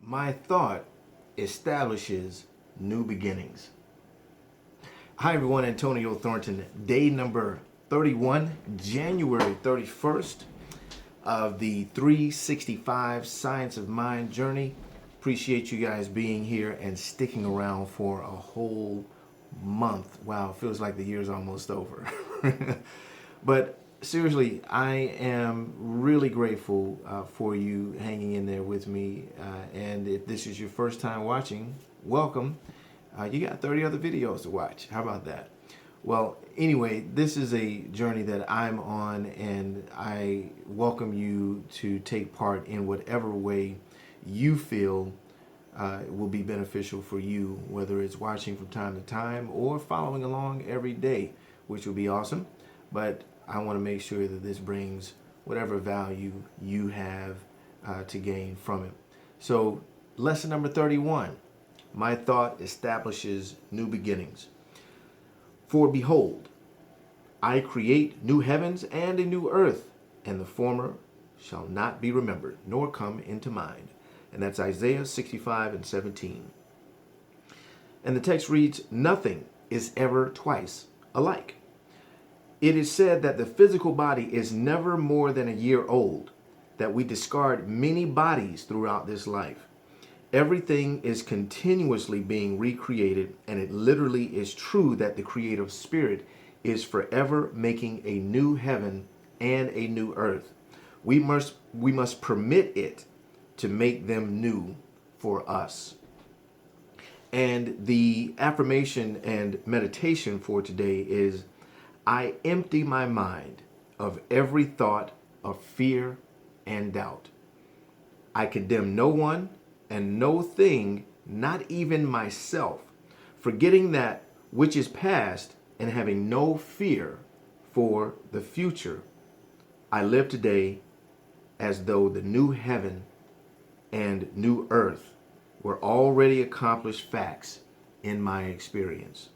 My thought establishes new beginnings. Hi everyone, Antonio Thornton, day number 31, January 31st of the 365 Science of Mind journey. Appreciate you guys being here and sticking around for a whole month. Wow, it feels like the year's almost over. But seriously, I am really grateful for you hanging in there with me. And if this is your first time watching, welcome. You got 30 other videos to watch. How about that? Well, anyway, this is a journey that I'm on, and I welcome you to take part in whatever way you feel will be beneficial for you, whether it's watching from time to time or following along every day, which would be awesome. But I want to make sure that this brings whatever value you have to gain from it. So, lesson number 31, my thought establishes new beginnings. For behold, I create new heavens and a new earth, and the former shall not be remembered, nor come into mind. And that's Isaiah 65:17. And the text reads, nothing is ever twice alike. It is said that the physical body is never more than a year old, that we discard many bodies throughout this life. Everything is continuously being recreated, and it literally is true that the creative spirit is forever making a new heaven and a new earth. We must permit it to make them new for us. And the affirmation and meditation for today is, I empty my mind of every thought of fear and doubt. I condemn no one and no thing, not even myself, forgetting that which is past and having no fear for the future. I live today as though the new heaven and new earth were already accomplished facts in my experience.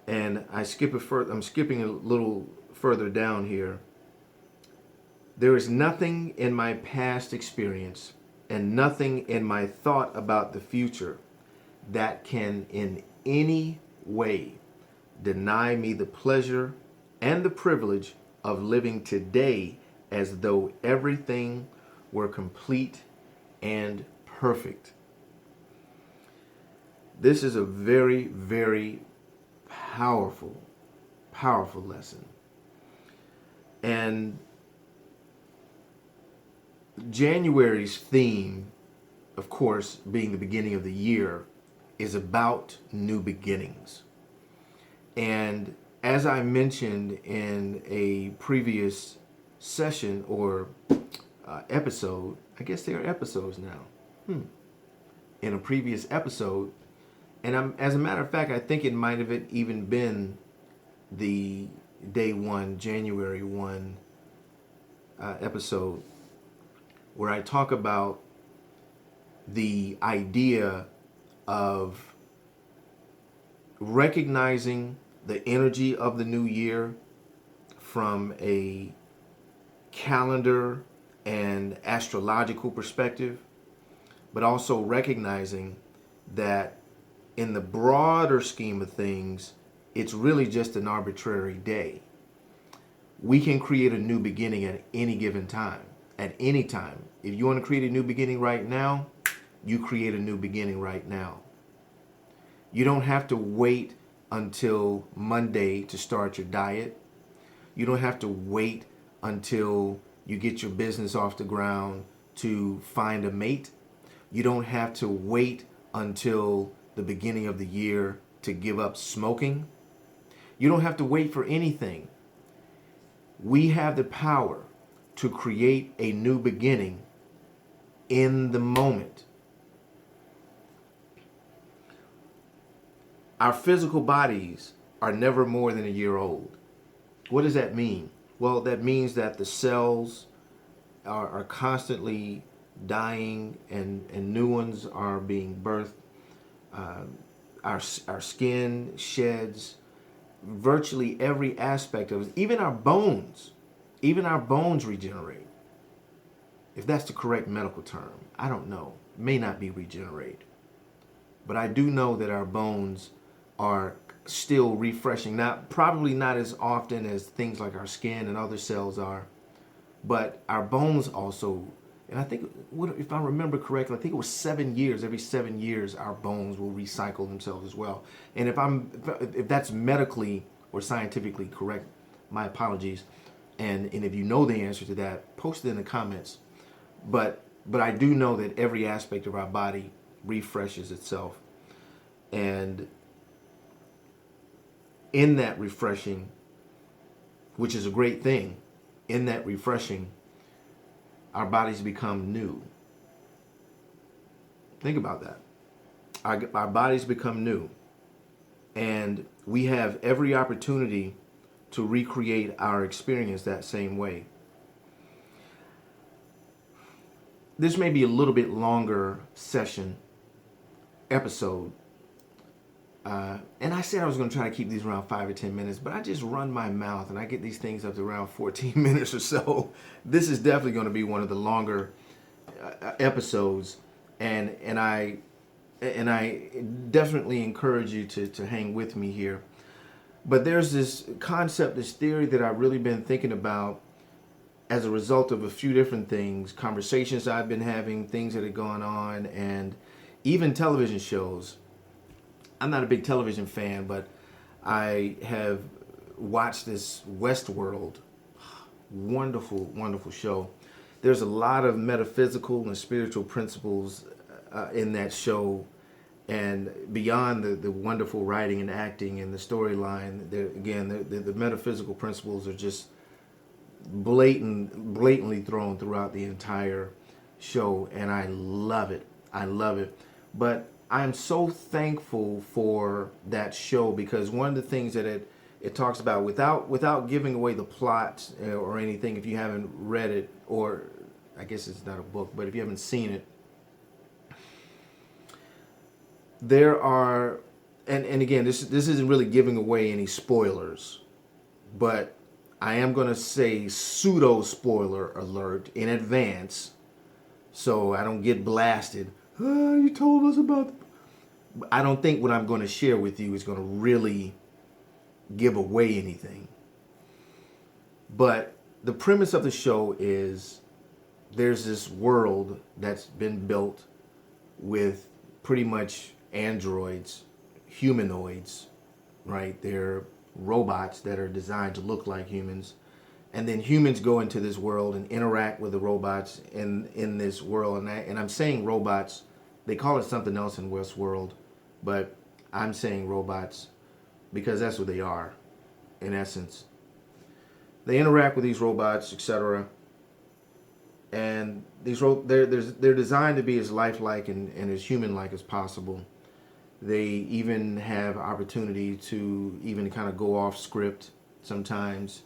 And I'm skipping a little further down here. There is nothing in my past experience and nothing in my thought about the future that can in any way deny me the pleasure and the privilege of living today as though everything were complete and perfect. This is a very, very powerful lesson. And January's theme, of course, being the beginning of the year, is about new beginnings. And as I mentioned in a previous session or episode, I guess they are episodes now. In a previous episode, and as a matter of fact, I think it might have even been the day one, January 1 episode, where I talk about the idea of recognizing the energy of the new year from a calendar and astrological perspective, but also recognizing that in the broader scheme of things, it's really just an arbitrary day. We can create a new beginning at any given time, at any time. If you want to create a new beginning right now, you create a new beginning right now. You don't have to wait until Monday to start your diet. You don't have to wait until you get your business off the ground to find a mate. You don't have to wait until the beginning of the year to give up smoking. You don't have to wait for anything. We have the power to create a new beginning in the moment. Our physical bodies are never more than a year old. What does that mean? Well, that means that the cells are constantly dying and new ones are being birthed. Our skin sheds, virtually every aspect of it. Even our bones regenerate. if that's the correct medical term. I don't know. May not be regenerate. But I do know that our bones are still refreshing. Probably not as often as things like our skin and other cells are, but our bones also, and I think, if I remember correctly, I think it was 7 years. Every 7 years, our bones will recycle themselves as well. And if that's medically or scientifically correct, my apologies. And if you know the answer to that, post it in the comments. But I do know that every aspect of our body refreshes itself, and in that refreshing, which is a great thing, in that refreshing, our bodies become new. Think about that. Our bodies become new, and we have every opportunity to recreate our experience that same way. This may be a little bit longer episode. And I said I was going to try to keep these around 5 or 10 minutes, but I just run my mouth and I get these things up to around 14 minutes or so. This is definitely going to be one of the longer episodes, and I definitely encourage you to hang with me here. But there's this concept, this theory that I've really been thinking about as a result of a few different things, conversations I've been having, things that have gone on, and even television shows. I'm not a big television fan, but I have watched this Westworld. Wonderful, wonderful show. There's a lot of metaphysical and spiritual principles in that show. And beyond the wonderful writing and acting and the storyline, the metaphysical principles are just blatantly thrown throughout the entire show, and I love it. I love it. But I'm so thankful for that show, because one of the things that it talks about, without giving away the plot or anything, if you haven't read it, or I guess it's not a book, but if you haven't seen it, there are, and again, this isn't really giving away any spoilers, but I am going to say pseudo spoiler alert in advance, so I don't get blasted. You told us about. I don't think what I'm going to share with you is going to really give away anything. But the premise of the show is there's this world that's been built with pretty much androids, humanoids, right? They're robots that are designed to look like humans. And then humans go into this world and interact with the robots in this world. And I'm saying robots, they call it something else in Westworld, but I'm saying robots because that's what they are, in essence. They interact with these robots, etc. And they're designed to be as lifelike and as human-like as possible. They even have opportunity to even kind of go off script sometimes.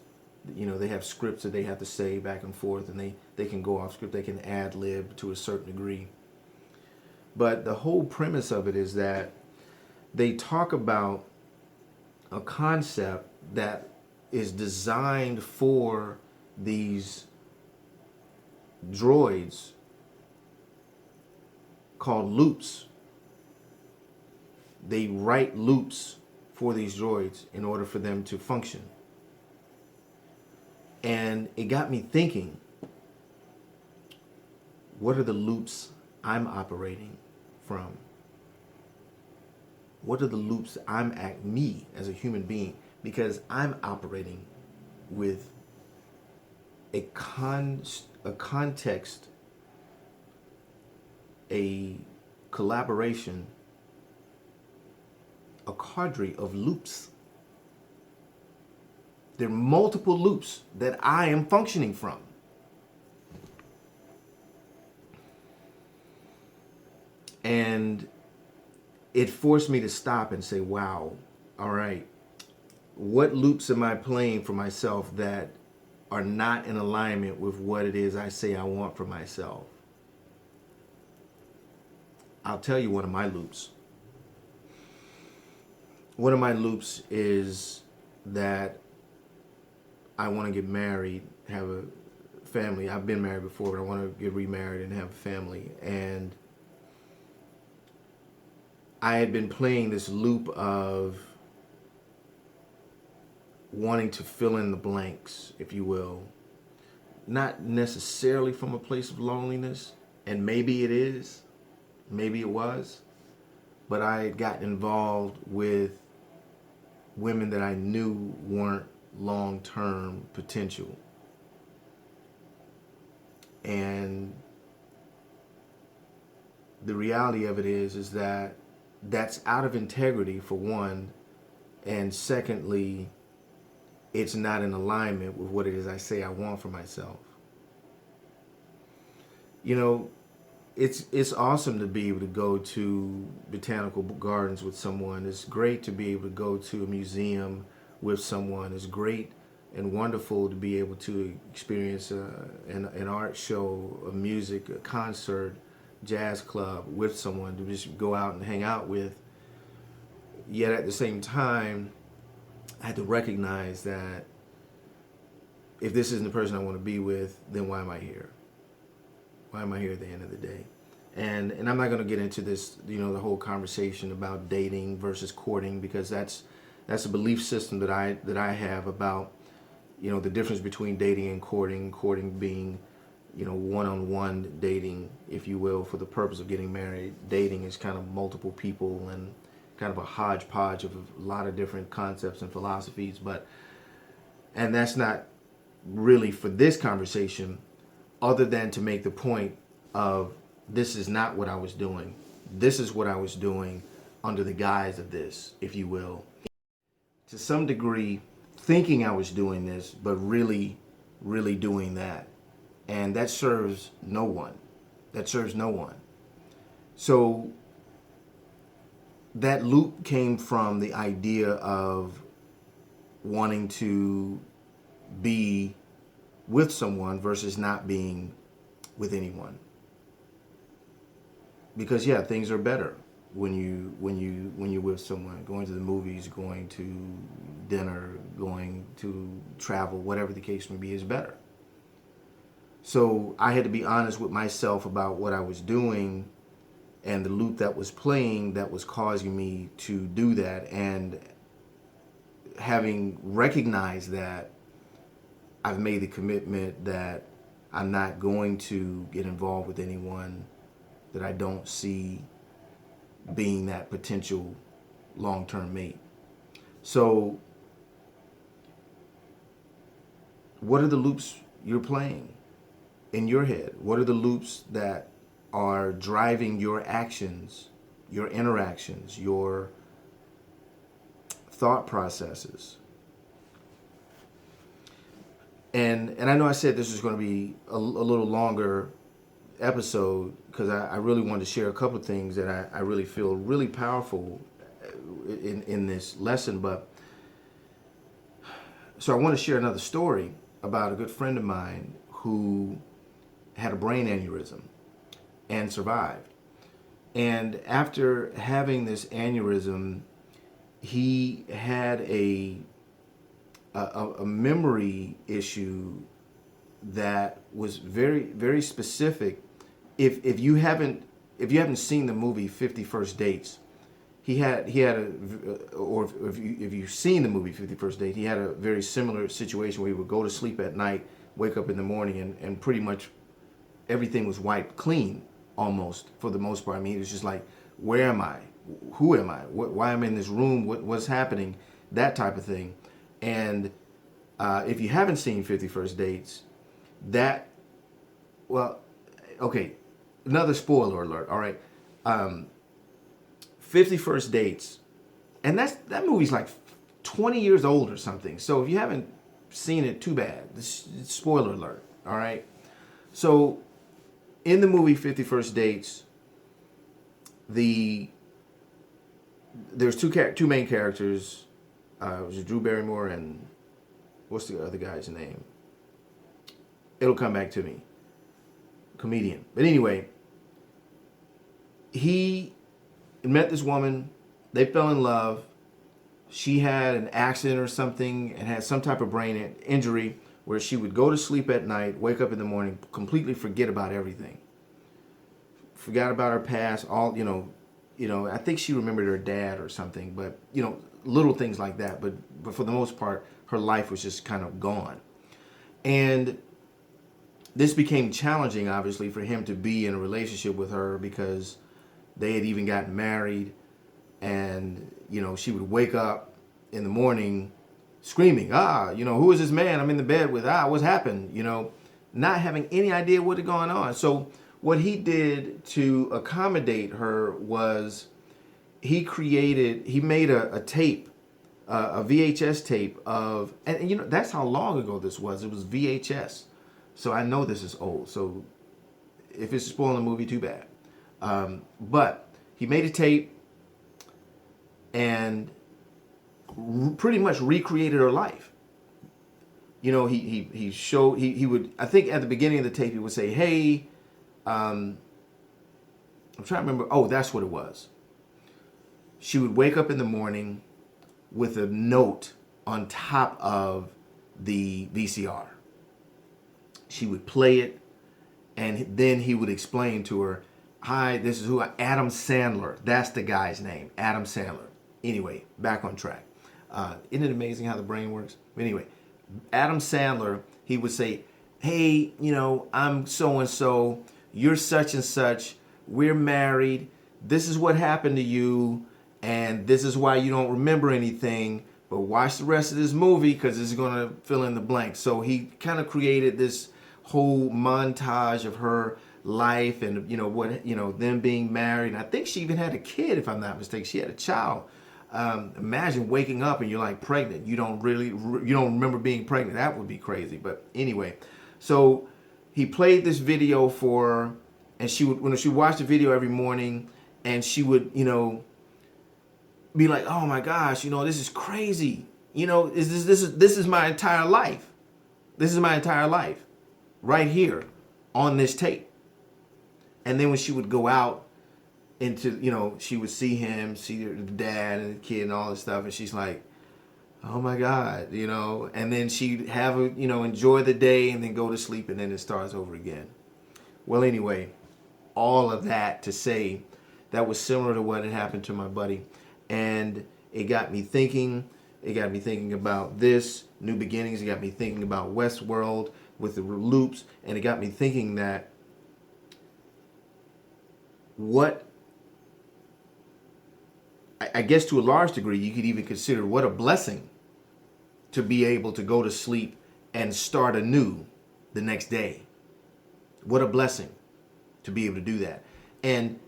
You know, they have scripts that they have to say back and forth, and they can go off script. They can ad-lib to a certain degree. But the whole premise of it is that they talk about a concept that is designed for these droids called loops. They write loops for these droids in order for them to function. And it got me thinking, what are the loops I'm operating from? What are the loops I'm at, me as a human being? Because I'm operating with a context, a collaboration, a cadre of loops. There are multiple loops that I am functioning from. And it forced me to stop and say, wow, all right, what loops am I playing for myself that are not in alignment with what it is I say I want for myself? I'll tell you one of my loops. One of my loops is that I want to get married, have a family. I've been married before, but I want to get remarried and have a family. And I had been playing this loop of wanting to fill in the blanks, if you will. Not necessarily from a place of loneliness, and maybe it is, maybe it was, but I had gotten involved with women that I knew weren't long-term potential. And the reality of it is that that's out of integrity, for one, and secondly, it's not in alignment with what it is I say I want for myself. You know, it's awesome to be able to go to botanical gardens with someone. It's great to be able to go to a museum with someone. It's great and wonderful to be able to experience an art show, a music, a concert, jazz club with someone to just go out and hang out with. Yet at the same time, I had to recognize that if this isn't the person I want to be with, then why am I here? Why am I here at the end of the day? And I'm not going to get into this, the whole conversation about dating versus courting, because that's a belief system that I have about, the difference between dating and courting. Courting being, one-on-one dating, if you will, for the purpose of getting married. Dating is kind of multiple people and kind of a hodgepodge of a lot of different concepts and philosophies, and that's not really for this conversation, other than to make the point of this is not what I was doing. This is what I was doing under the guise of this, if you will. To some degree, thinking I was doing this, but really, really doing that. And that serves no one. That serves no one. So that loop came from the idea of wanting to be with someone versus not being with anyone. Because things are better when you're with someone. Going to the movies, going to dinner, going to travel, whatever the case may be, is better. So I had to be honest with myself about what I was doing and the loop that was playing that was causing me to do that. And having recognized that, I've made the commitment that I'm not going to get involved with anyone that I don't see being that potential long-term mate. So what are the loops you're playing in your head? What are the loops that are driving your actions, your interactions, your thought processes? And I know I said this was going to be a little longer episode because I really wanted to share a couple of things that I really feel really powerful in this lesson. But so I want to share another story about a good friend of mine who had a brain aneurysm and survived. And after having this aneurysm, he had a memory issue that was very, very specific. If you haven't seen the movie 50 First Dates, if you've seen the movie 50 First Date, he had a very similar situation where he would go to sleep at night, wake up in the morning, and pretty much everything was wiped clean, almost, for the most part. I mean, he was just like, where am I? Who am I? Why am I in this room? What's happening? That type of thing. And if you haven't seen 50 First Dates, another spoiler alert, all right? 50 First Dates, and that movie's like 20 years old or something. So if you haven't seen it, too bad. It's spoiler alert, all right? So in the movie 50 First Dates, there's two main characters. It was Drew Barrymore and what's the other guy's name? It'll come back to me. Comedian. But anyway, he met this woman. They fell in love. She had an accident or something and had some type of brain injury where she would go to sleep at night, wake up in the morning, completely forget about everything. Forgot about her past, all, I think she remembered her dad or something, but, little things like that. But for the most part, her life was just kind of gone. And this became challenging, obviously, for him to be in a relationship with her because they had even gotten married. And, she would wake up in the morning screaming, who is this man I'm in the bed with? What's happened? Not having any idea what had gone on. So what he did to accommodate her was he made a tape, a VHS tape of, and that's how long ago this was. It was VHS. So I know this is old. So if it's spoiling the movie, too bad. But he made a tape and pretty much recreated her life. He showed, he would, I think at the beginning of the tape, he would say, hey, I'm trying to remember. Oh, that's what it was. She would wake up in the morning with a note on top of the VCR. She would play it, and then he would explain to her, hi, this is Adam Sandler. That's the guy's name, Adam Sandler. Anyway, back on track. Isn't it amazing how the brain works? Anyway, Adam Sandler, he would say, hey, I'm so-and-so. You're such and such. We're married. This is what happened to you. And this is why you don't remember anything. But watch the rest of this movie because it's going to fill in the blanks. So he kind of created this whole montage of her life and, them being married. And I think she even had a kid, if I'm not mistaken. She had a child. Imagine waking up and you're like pregnant. You don't remember being pregnant. That would be crazy. But anyway, so he played this video for her, and she would watch the video every morning, and she would, be like, oh my gosh, this is crazy. This is my entire life. This is my entire life right here on this tape. And then when she would go out into, she would see him, see the dad and the kid and all this stuff, and she's like, oh my God, and then she'd have enjoy the day and then go to sleep, and then it starts over again. Well, anyway, all of that to say that was similar to what had happened to my buddy. And it got me thinking. It got me thinking about this, New Beginnings. It got me thinking about Westworld with the loops. And it got me thinking that I guess to a large degree, you could even consider what a blessing to be able to go to sleep and start anew the next day. What a blessing to be able to do that. And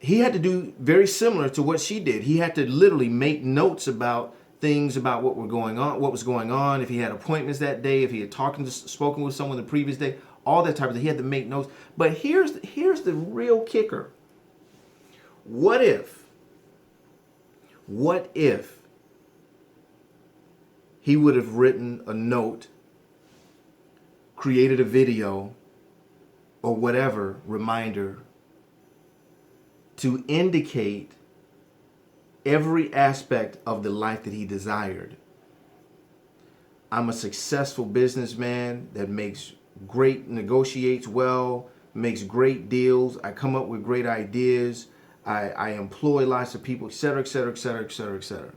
he had to do very similar to what she did. He had to literally make notes about things about what was going on, if he had appointments that day, if he had spoken with someone the previous day, all that type of thing. He had to make notes. But here's the real kicker. What if he would have written a note, created a video, or whatever reminder to indicate every aspect of the life that he desired? I'm a successful businessman that negotiates well, makes great deals. I come up with great ideas. I employ lots of people, etc., etc., etc., etc., etc.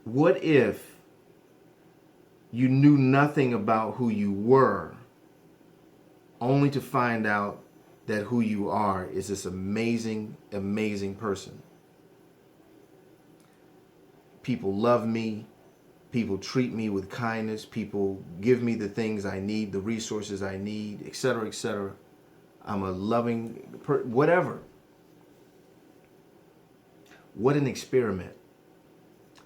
What if you knew nothing about who you were, only to find out that who you are is this amazing, amazing person? People love me. People treat me with kindness. People give me the things I need, the resources I need, etc., etc. I'm a loving whatever. What an experiment.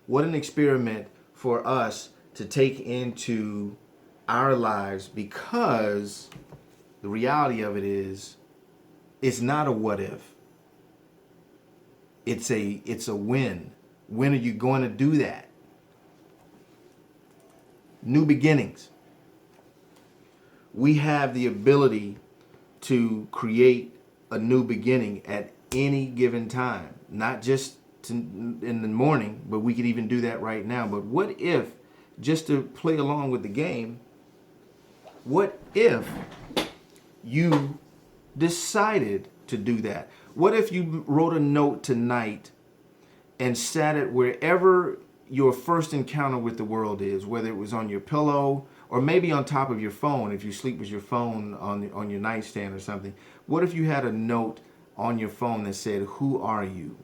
What an experiment for us to take into our lives, because the reality of it is, it's not a what if. It's a when. When are you going to do that? New beginnings. We have the ability to create a new beginning at any given time, not just in the morning, but we could even do that right now. But what if, just to play along with the game, what if you decided to do that? What if you wrote a note tonight and sat it wherever your first encounter with the world is, whether it was on your pillow or maybe on top of your phone, if you sleep with your phone on your nightstand or something. What if you had a note on your phone that said, "Who are you?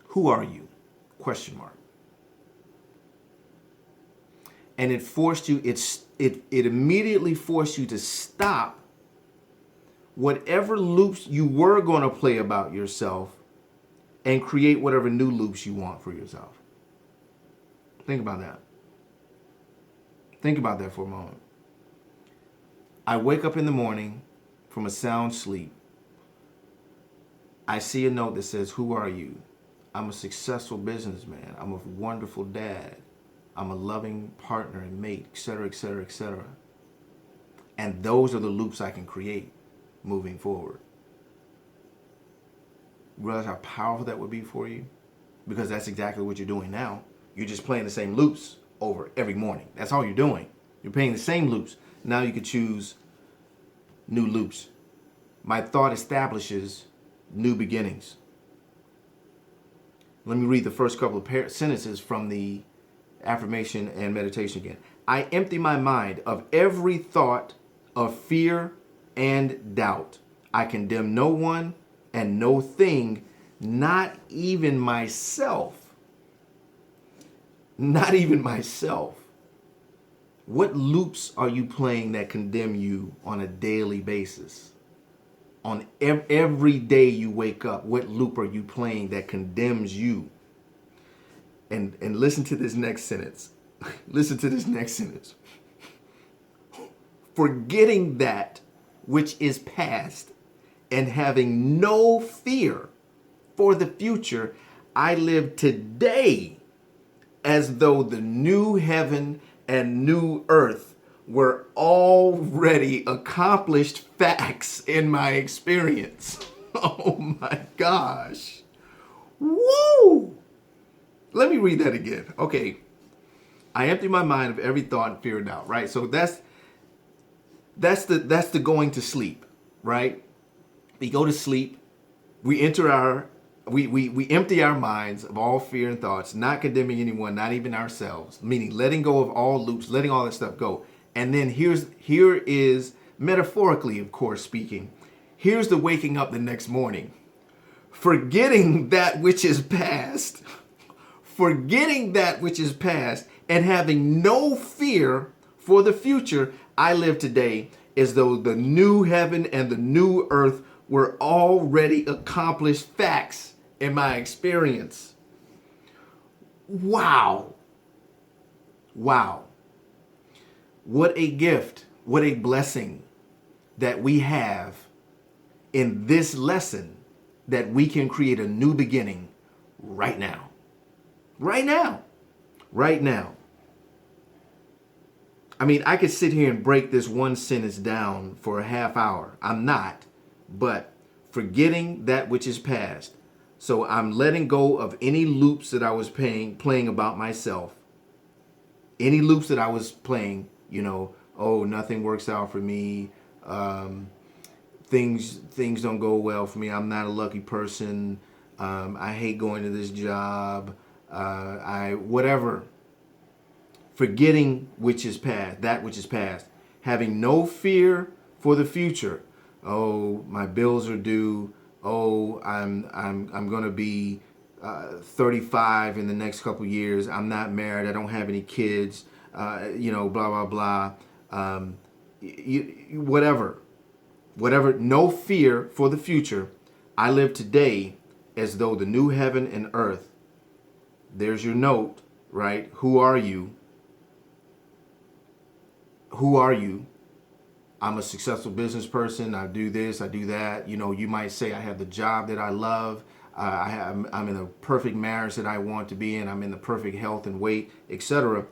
Who are you?" Question mark. And it forced you, it immediately forced you to stop whatever loops you were going to play about yourself and create whatever new loops you want for yourself. Think about that. Think about that for a moment. I wake up in the morning from a sound sleep. I see a note that says, "Who are you?" I'm a successful businessman. I'm a wonderful dad. I'm a loving partner and mate, etc., etc., etc. And those are the loops I can create moving forward. Realize how powerful that would be for you? Because that's exactly what you're doing now. You're just playing the same loops over every morning. That's all you're doing. You're playing the same loops. Now you could choose new loops. My thought establishes new beginnings. Let me read the first couple of sentences from the affirmation and meditation again. I empty my mind of every thought of fear and doubt. I condemn no one and no thing, not even myself. Not even myself. What loops are you playing that condemn you on a daily basis? On every day you wake up, what loop are you playing that condemns you? And listen to this next sentence. Listen to this next sentence. Forgetting that which is past and having no fear for the future, I live today as though the new heaven and new earth were already accomplished facts in my experience. Oh my gosh. Woo! Let me read that again. Okay. I empty my mind of every thought and fear and doubt, right? So that's the going to sleep, right? We go to sleep, we empty our minds of all fear and thoughts, not condemning anyone, not even ourselves, meaning letting go of all loops, letting all that stuff go. And then here is, metaphorically, of course, speaking, here's the waking up the next morning. Forgetting that which is past, forgetting that which is past, and having no fear for the future, I live today as though the new heaven and the new earth were already accomplished facts in my experience. Wow. Wow. What a gift, what a blessing that we have in this lesson, that we can create a new beginning right now. Right now. Right now. I mean, I could sit here and break this one sentence down for a half hour. I'm not, but forgetting that which is past. So I'm letting go of any loops that I was playing about myself. Any loops that I was playing, oh, nothing works out for me. Things don't go well for me. I'm not a lucky person. I hate going to this job. Whatever. Forgetting which is past, that which is past. Having no fear for the future. Oh, my bills are due. Oh, I'm going to be 35 in the next couple years. I'm not married. I don't have any kids. Blah, blah, blah. Whatever. No fear for the future. I live today as though the new heaven and earth. There's your note, right? Who are you? Who are you? I'm a successful business person. I do this, I do that. You might say I have the job that I love. I'm in a perfect marriage that I want to be in. I'm in the perfect health and weight, etc.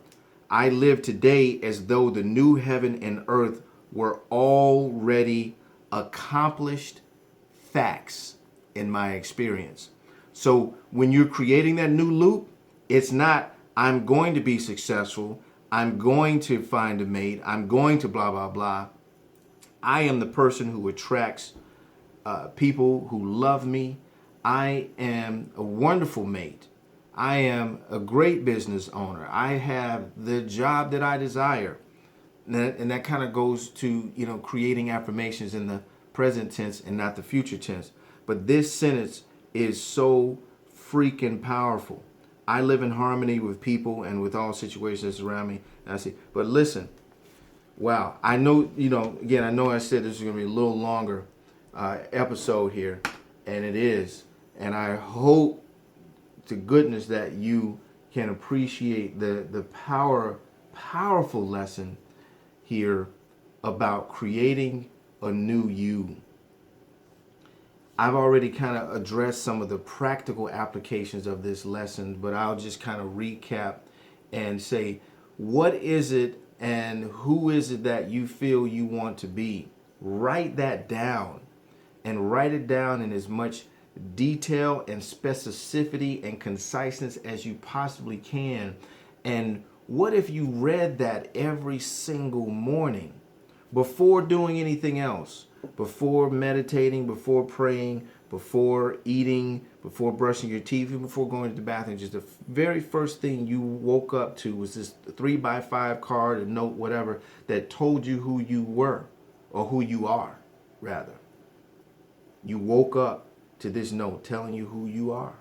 I live today as though the new heaven and earth were already accomplished facts in my experience. So when you're creating that new loop, it's not, I'm going to be successful, I'm going to find a mate, I'm going to blah, blah, blah. I am the person who attracts people who love me. I am a wonderful mate. I am a great business owner. I have the job that I desire. And that kind of goes to, creating affirmations in the present tense and not the future tense. But this sentence is so freaking powerful. I live in harmony with people and with all situations around me. And I see, but listen, wow. I know, again, I know I said this is going to be a little longer episode here, and it is. And I hope to goodness that you can appreciate the powerful lesson here about creating a new you. I've already kind of addressed some of the practical applications of this lesson, but I'll just kind of recap and say, what is it and who is it that you feel you want to be? Write that down, and write it down in as much detail and specificity and conciseness as you possibly can. And what if you read that every single morning before doing anything else? Before meditating, before praying, before eating, before brushing your teeth, even before going to the bathroom, just the very first thing you woke up to was this 3x5 card, a note, whatever, that told you who you were, or who you are, rather. You woke up to this note telling you who you are.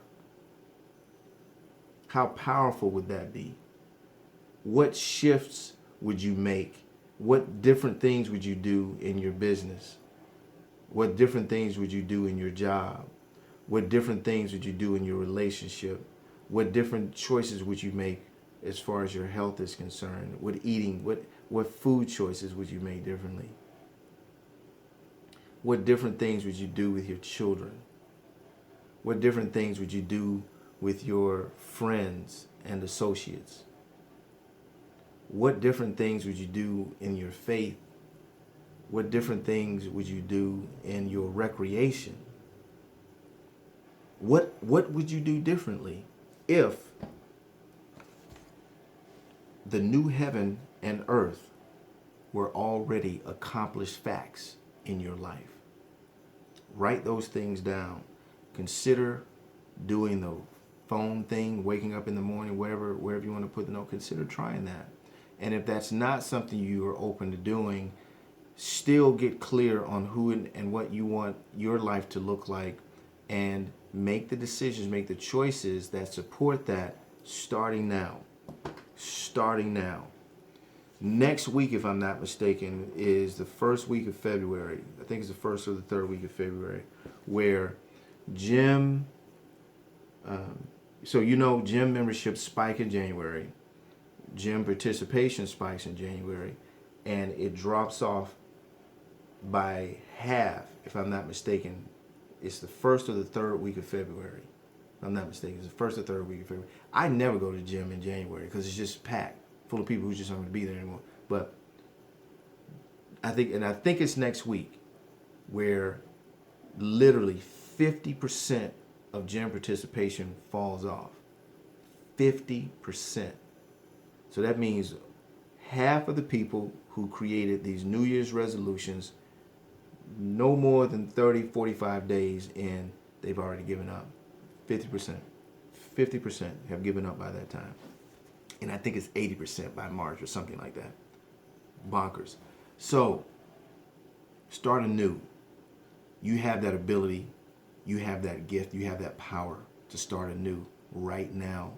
How powerful would that be? What shifts would you make? What different things would you do in your business? What different things would you do in your job? What different things would you do in your relationship? What different choices would you make as far as your health is concerned? What eating, what food choices would you make differently? What different things would you do with your children? What different things would you do with your friends and associates? What different things would you do in your faith? What different things would you do in your recreation? What would you do differently if the new heaven and earth were already accomplished facts in your life? Write those things down. Consider doing the phone thing, waking up in the morning, wherever you want to put the note. Consider trying that. And if that's not something you are open to doing, still get clear on who and what you want your life to look like, and make the decisions, make the choices that support that starting now. Starting now. Next week, if I'm not mistaken, is the first week of February. I think it's the first or the third week of February, where gym, gym memberships spike in January. Gym participation spikes in January, and it drops off by half, if I'm not mistaken. It's the first or the third week of February. If I'm not mistaken, it's the first or third week of February. I never go to the gym in January because it's just packed full of people who just aren't going to be there anymore. But I think it's next week where literally 50% of gym participation falls off. 50%. So that means half of the people who created these New Year's resolutions, no more than 30, 45 days in, they've already given up. 50%. 50% have given up by that time. And I think it's 80% by March or something like that. Bonkers. So, start anew. You have that ability, you have that gift, you have that power to start anew right now.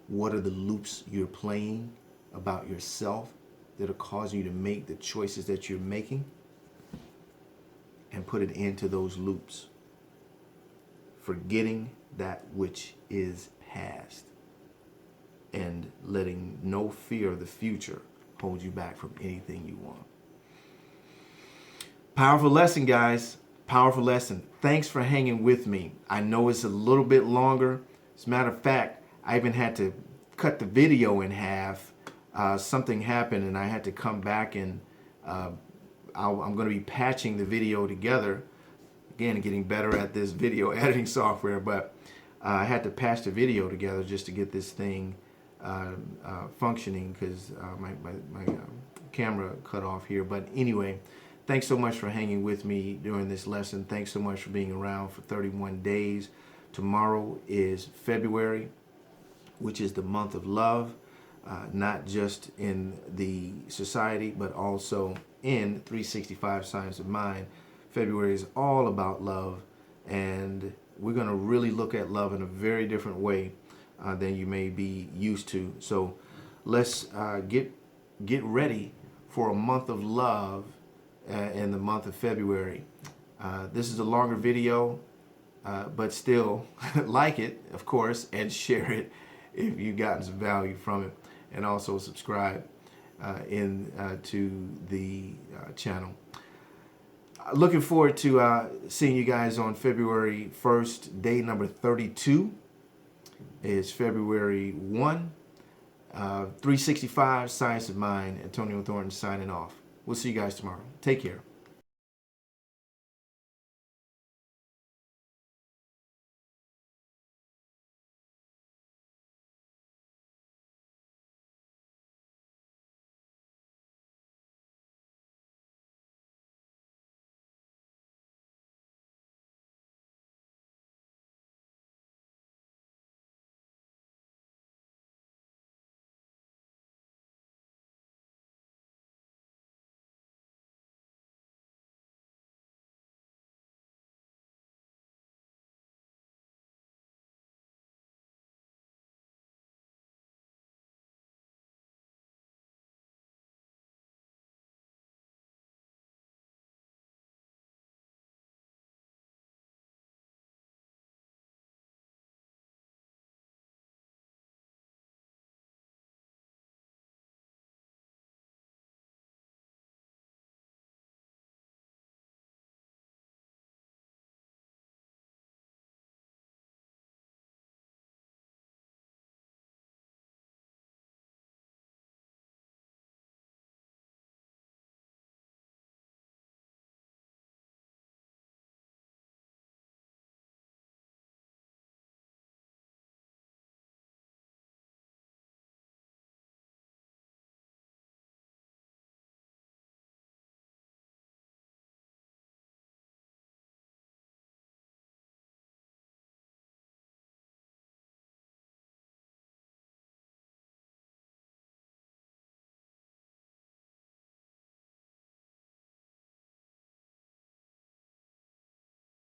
What are the loops you're playing about yourself that are causing you to make the choices that you're making? And put it into those loops. Forgetting that which is past, and letting no fear of the future hold you back from anything you want. Powerful lesson, guys. Powerful lesson. Thanks for hanging with me. I know it's a little bit longer. As a matter of fact, I even had to cut the video in half. Something happened and I had to come back, and I'm going to be patching the video together. Again, getting better at this video editing software, but I had to patch the video together just to get this thing functioning, because my camera cut off here. But anyway, thanks so much for hanging with me during this lesson. Thanks so much for being around for 31 days. Tomorrow is February, which is the month of love, not just in the society, but also in 365 Science of Mind. February is all about love, and we're going to really look at love in a very different way than you may be used to. So let's get ready for a month of love in the month of February. This is a longer video, but still like it, of course, and share it if you've gotten some value from it, and also subscribe to the channel. Looking forward to seeing you guys on February 1st. Day number 32 is February 1. 365 Science of Mind. Antonio Thornton signing off. We'll see you guys tomorrow. Take care.